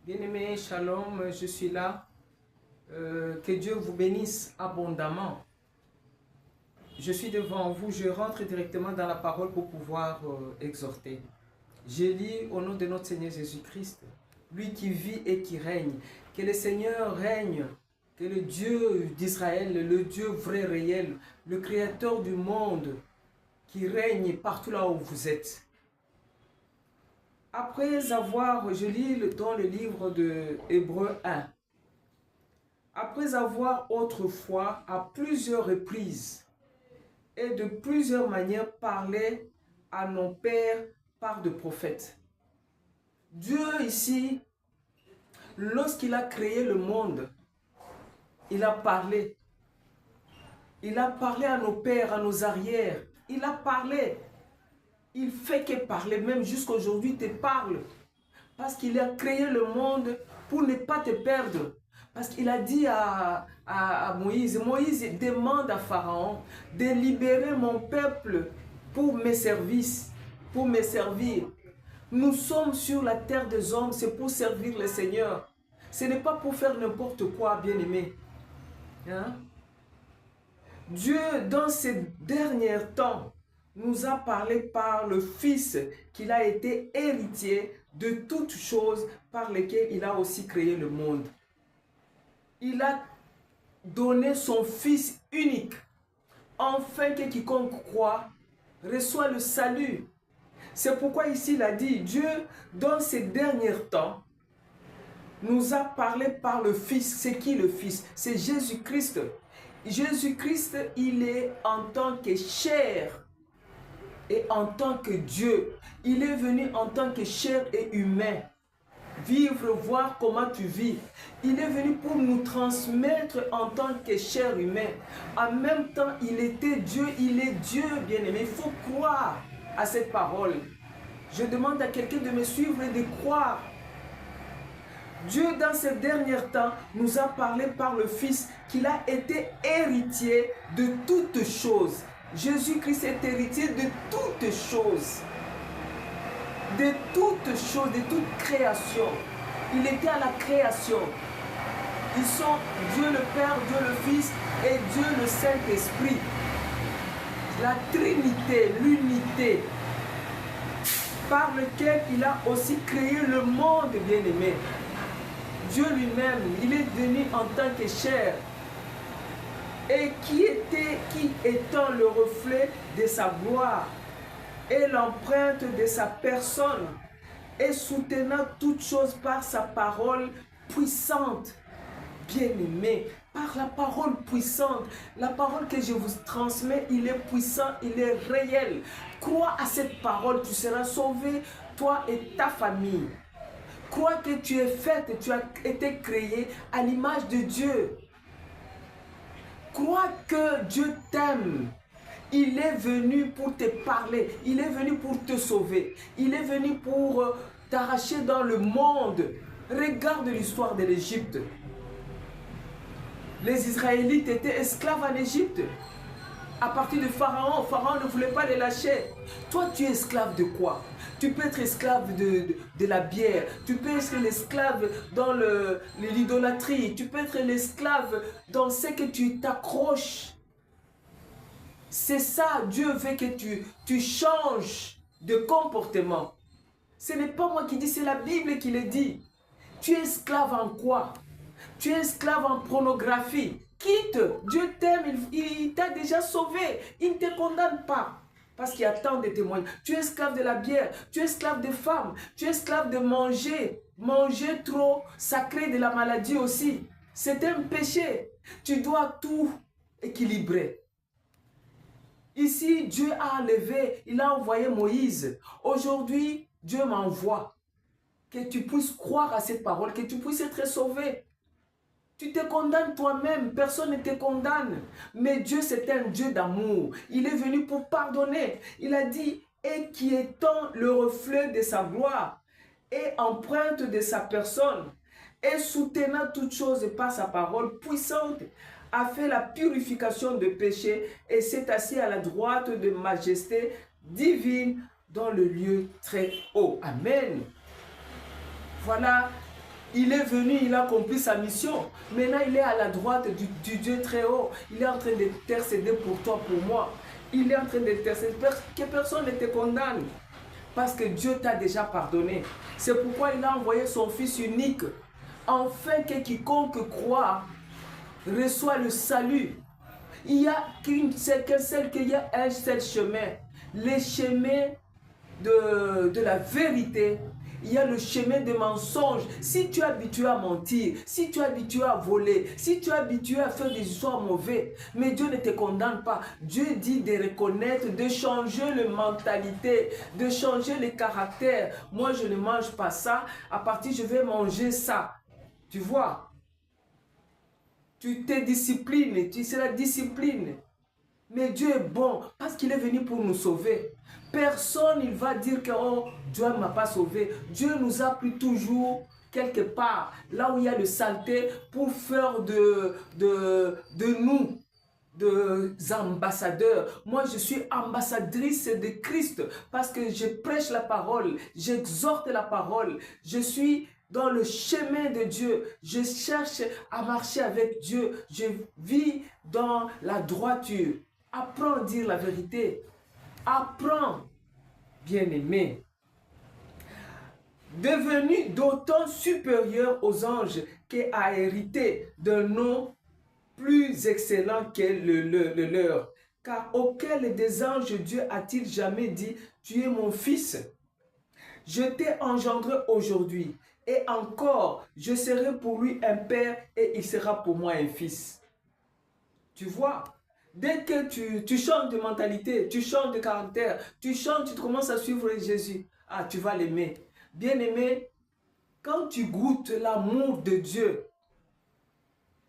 Bien-aimés, shalom, je suis là. Que Dieu vous bénisse abondamment. Je suis devant vous, je rentre directement dans la parole pour pouvoir exhorter. Je lis au nom de notre Seigneur Jésus-Christ, lui qui vit et qui règne. Que le Seigneur règne, que le Dieu d'Israël, le Dieu vrai, réel, le Créateur du monde, qui règne partout là où vous êtes. Après avoir, je lis dans le livre de Hébreux 1. Après avoir autrefois, à plusieurs reprises et de plusieurs manières parlé à nos pères par de prophètes. Dieu ici, lorsqu'il a créé le monde, il a parlé. Il a parlé à nos pères, à nos arrières. Il a parlé. Il fait que parler, même jusqu'à aujourd'hui, te parle. Parce qu'il a créé le monde pour ne pas te perdre. Parce qu'il a dit à Moïse, Moïse demande à Pharaon de libérer mon peuple pour mes services, pour me servir. Nous sommes sur la terre des hommes, c'est pour servir le Seigneur. Ce n'est pas pour faire n'importe quoi, bien-aimé. Hein? Dieu, dans ces derniers temps, nous a parlé par le Fils qu'il a été héritier de toutes choses par lesquelles il a aussi créé le monde. Il a donné son Fils unique, afin que quiconque croit reçoit le salut. C'est pourquoi ici il a dit, Dieu, dans ces derniers temps, nous a parlé par le Fils. C'est qui le Fils? C'est Jésus-Christ. Jésus-Christ, il est en tant que chair et en tant que Dieu. Il est venu en tant que chair et humain. Vivre, voir comment tu vis. Il est venu pour nous transmettre en tant que chair humain. En même temps, il était Dieu, il est Dieu, bien-aimé. Il faut croire à cette parole. Je demande à quelqu'un de me suivre et de croire. Dieu, dans ces derniers temps, nous a parlé par le Fils qu'il a été héritier de toutes choses. Jésus-Christ est héritier de toutes choses. De toutes choses, de toute création. Il était à la création. Ils sont Dieu le Père, Dieu le Fils et Dieu le Saint-Esprit. La Trinité, l'unité, par lequel il a aussi créé le monde, bien-aimé. Dieu lui-même, il est venu en tant que chair. Et qui étant le reflet de sa gloire et l'empreinte de sa personne, et soutenant toutes choses par sa parole puissante. Bien-aimé, par la parole puissante, la parole que je vous transmets, il est puissant, il est réel. Crois à cette parole, tu seras sauvé, toi et ta famille. Crois que tu es faite, tu as été créé à l'image de Dieu. Crois que Dieu t'aime. Il est venu pour te parler. Il est venu pour te sauver. Il est venu pour t'arracher dans le monde. Regarde l'histoire de l'Égypte. Les Israélites étaient esclaves en Égypte. À partir de Pharaon, Pharaon ne voulait pas les lâcher. Toi, tu es esclave de quoi? Tu peux être esclave de la bière. Tu peux être l'esclave dans l'idolâtrie. Tu peux être l'esclave dans ce que tu t'accroches. C'est ça, Dieu veut que tu changes de comportement. Ce n'est pas moi qui dis, c'est la Bible qui le dit. Tu es esclave en quoi? Tu es esclave en pornographie. Quitte, Dieu t'aime, il t'a déjà sauvé. Il ne te condamne pas. Parce qu'il y a tant de témoignages. Tu es esclave de la bière, tu es esclave des femmes, tu es esclave de manger. Manger trop, ça crée de la maladie aussi. C'est un péché. Tu dois tout équilibrer. Ici, Dieu a enlevé, il a envoyé Moïse. Aujourd'hui, Dieu m'envoie. Que tu puisses croire à cette parole, que tu puisses être sauvé. Tu te condamnes toi-même, personne ne te condamne. Mais Dieu, c'est un Dieu d'amour. Il est venu pour pardonner. Il a dit, et qui étant le reflet de sa gloire, et empreinte de sa personne, et soutenant toutes choses par sa parole puissante, a fait la purification de péché et s'est assis à la droite de majesté divine dans le lieu très haut. Amen. Voilà Il est venu, il a accompli sa mission. Maintenant, il est à la droite du Dieu très haut. Il est en train d'intercéder pour toi, pour moi. Il est en train d'intercéder. Que personne ne te condamne. Parce que Dieu t'a déjà pardonné. C'est pourquoi il a envoyé son Fils unique. Afin que quiconque croit reçoit le salut. Il y a qu'il y a un seul chemin. Le chemin de la vérité. Il y a le chemin des mensonges. Si tu es habitué à mentir, si tu es habitué à voler, si tu es habitué à faire des histoires mauvaises, mais Dieu ne te condamne pas. Dieu dit de reconnaître, de changer la mentalité, de changer le caractère. Moi, je ne mange pas ça. À partir, je vais manger ça. Tu vois? Tu te disciplines, c'est la discipline. Mais Dieu est bon parce qu'il est venu pour nous sauver. Personne il va dire que oh, Dieu ne m'a pas sauvé. Dieu nous a pris toujours quelque part, là où il y a de saleté, pour faire de nous des ambassadeurs. Moi, je suis ambassadrice de Christ parce que je prêche la parole, j'exhorte la parole, je suis dans le chemin de Dieu. Je cherche à marcher avec Dieu. Je vis dans la droiture. Apprends à dire la vérité. Apprends, bien-aimé. Devenu d'autant supérieur aux anges qui a hérité d'un nom plus excellent que le leur. Car auquel des anges Dieu a-t-il jamais dit, tu es mon fils? Je t'ai engendré aujourd'hui. Et encore, je serai pour lui un père et il sera pour moi un fils. Tu vois? Dès que tu changes de mentalité, tu changes de caractère, tu commences à suivre Jésus, ah, tu vas l'aimer. Bien-aimé, quand tu goûtes l'amour de Dieu,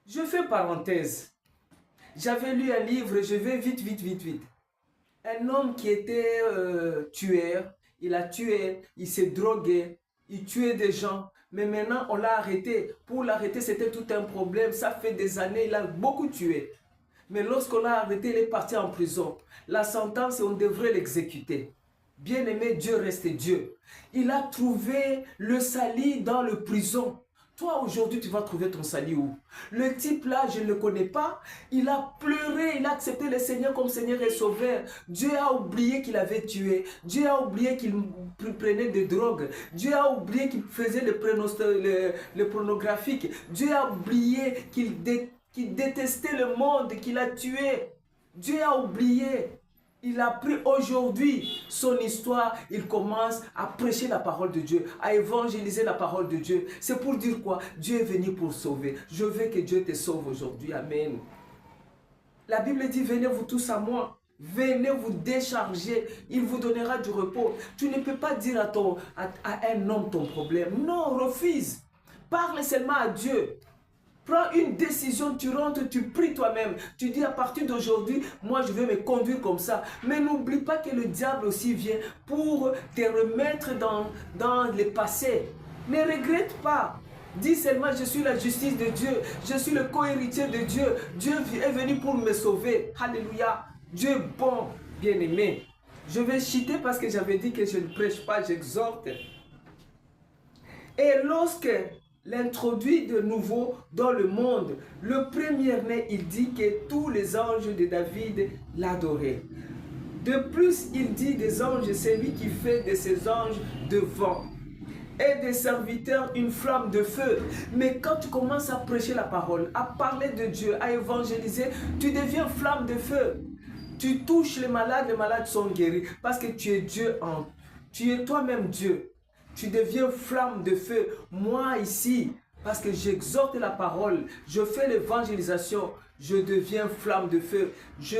je fais parenthèse. J'avais lu un livre, je vais vite. Un homme qui était tueur, il a tué, il s'est drogué, il tuait des gens. Mais maintenant, on l'a arrêté. Pour l'arrêter, c'était tout un problème. Ça fait des années, il a beaucoup tué. Mais lorsqu'on l'a arrêté, il est parti en prison. La sentence, on devrait l'exécuter. Bien-aimé, Dieu reste Dieu. Il a trouvé le salut dans le prison. Toi, aujourd'hui, tu vas trouver ton salut où? Le type là, je ne le connais pas. Il a pleuré, il a accepté le Seigneur comme Seigneur et Sauveur. Dieu a oublié qu'il avait tué. Dieu a oublié qu'il prenait des drogues. Dieu a oublié qu'il faisait le pornographique. Dieu a oublié qu'il détestait le monde, qu'il a tué. Dieu a oublié. Il a pris aujourd'hui son histoire, il commence à prêcher la parole de Dieu, à évangéliser la parole de Dieu. C'est pour dire quoi? Dieu est venu pour sauver. Je veux que Dieu te sauve aujourd'hui. Amen. La Bible dit, venez vous tous à moi. Venez vous décharger, il vous donnera du repos. Tu ne peux pas dire à un homme ton problème. Non, refuse. Parle seulement à Dieu. Prends une décision, tu rentres, tu pries toi-même. Tu dis à partir d'aujourd'hui, moi je vais me conduire comme ça. Mais n'oublie pas que le diable aussi vient pour te remettre dans le passé. Ne regrette pas. Dis seulement, je suis la justice de Dieu. Je suis le co-héritier de Dieu. Dieu est venu pour me sauver. Alléluia. Dieu est bon, bien-aimé. Je vais chuter parce que j'avais dit que je ne prêche pas, j'exhorte. Et lorsque l'introduit de nouveau dans le monde, le premier-né, il dit que tous les anges de David l'adoraient. De plus, il dit des anges, c'est lui qui fait de ses anges de vent et des serviteurs une flamme de feu. Mais quand tu commences à prêcher la parole, à parler de Dieu, à évangéliser, tu deviens flamme de feu. Tu touches les malades sont guéris parce que tu es Dieu tu es toi-même Dieu. Tu deviens flamme de feu. Moi ici, parce que j'exhorte la parole, je fais l'évangélisation, je deviens flamme de feu. Je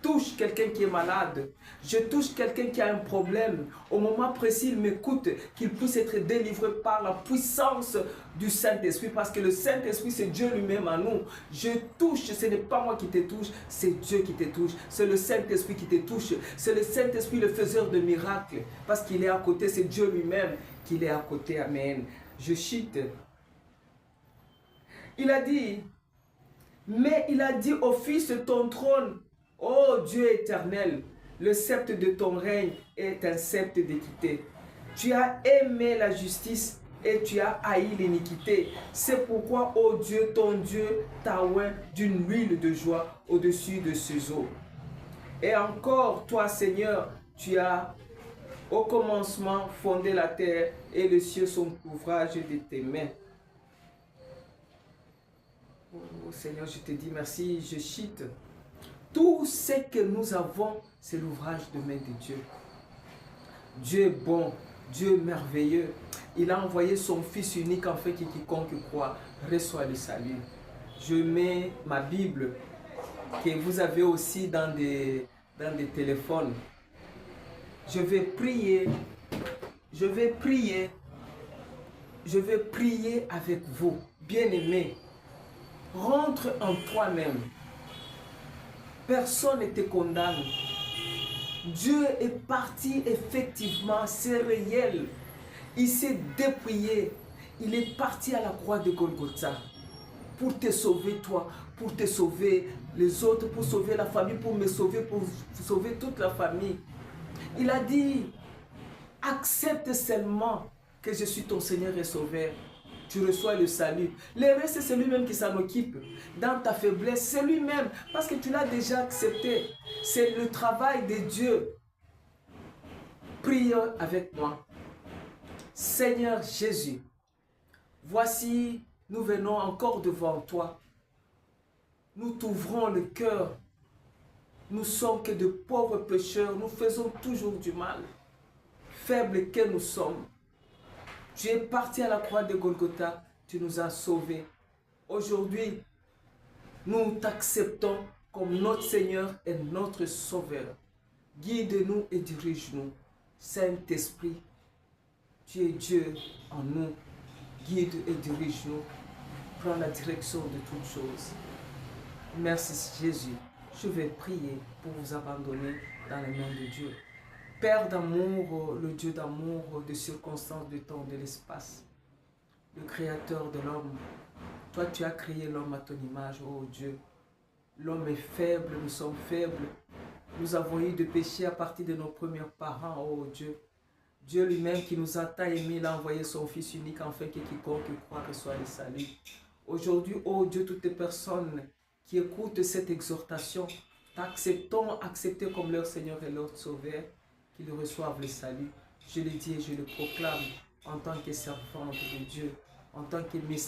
touche quelqu'un qui est malade, je touche quelqu'un qui a un problème. Au moment précis, il m'écoute, qu'il puisse être délivré par la puissance du Saint-Esprit, parce que le Saint-Esprit, c'est Dieu lui-même à nous. Je touche, ce n'est pas moi qui te touche, c'est Dieu qui te touche. C'est le Saint-Esprit qui te touche. C'est le Saint-Esprit, le faiseur de miracles, parce qu'il est à côté, c'est Dieu lui-même qu'il est à côté. Amen. Je cite. Il a dit, mais il a dit au Fils, ton trône, ô Dieu éternel, le sceptre de ton règne est un sceptre d'équité. Tu as aimé la justice et tu as haï l'iniquité. C'est pourquoi, ô Dieu, ton Dieu t'a oint d'une huile de joie au-dessus de ses eaux. Et encore, toi, Seigneur, tu as au commencement fondé la terre et les cieux sont l'ouvrage de tes mains. Oh Seigneur, je te dis merci, je cite. Tout ce que nous avons, c'est l'ouvrage de main de Dieu. Dieu est bon, Dieu est merveilleux. Il a envoyé son Fils unique afin que quiconque croit reçoit le salut. Je mets ma Bible que vous avez aussi dans des téléphones. Je vais prier avec vous, bien-aimés. Rentre en toi-même. Personne ne te condamne. Dieu est parti effectivement, c'est réel. Il s'est dépouillé. Il est parti à la croix de Golgotha pour te sauver toi, pour te sauver les autres, pour sauver la famille, pour me sauver, pour sauver toute la famille. Il a dit, accepte seulement que je suis ton Seigneur et Sauveur. Tu reçois le salut. Le reste, c'est lui-même qui s'en occupe. Dans ta faiblesse, c'est lui-même. Parce que tu l'as déjà accepté. C'est le travail de Dieu. Prie avec moi. Seigneur Jésus, voici, nous venons encore devant toi. Nous t'ouvrons le cœur. Nous sommes que de pauvres pécheurs. Nous faisons toujours du mal. Faibles que nous sommes. Tu es parti à la croix de Golgotha, tu nous as sauvés. Aujourd'hui, nous t'acceptons comme notre Seigneur et notre Sauveur. Guide-nous et dirige-nous. Saint-Esprit, tu es Dieu en nous. Guide et dirige-nous. Prends la direction de toutes choses. Merci Jésus. Je vais prier pour vous abandonner dans les mains de Dieu. Père d'amour, le Dieu d'amour, de circonstances, de temps, de l'espace, le Créateur de l'homme. Toi, tu as créé l'homme à ton image, oh Dieu. L'homme est faible, nous sommes faibles. Nous avons eu des péchés à partir de nos premiers parents, oh Dieu. Dieu lui-même qui nous a tant aimés, il a envoyé son Fils unique afin que quiconque croit reçoit le salut. Aujourd'hui, oh Dieu, toutes les personnes qui écoutent cette exhortation, t'acceptons, accepter comme leur Seigneur et leur Sauveur, qu'ils reçoivent le salut. Je le dis et je le proclame en tant que servante de Dieu, en tant que messager.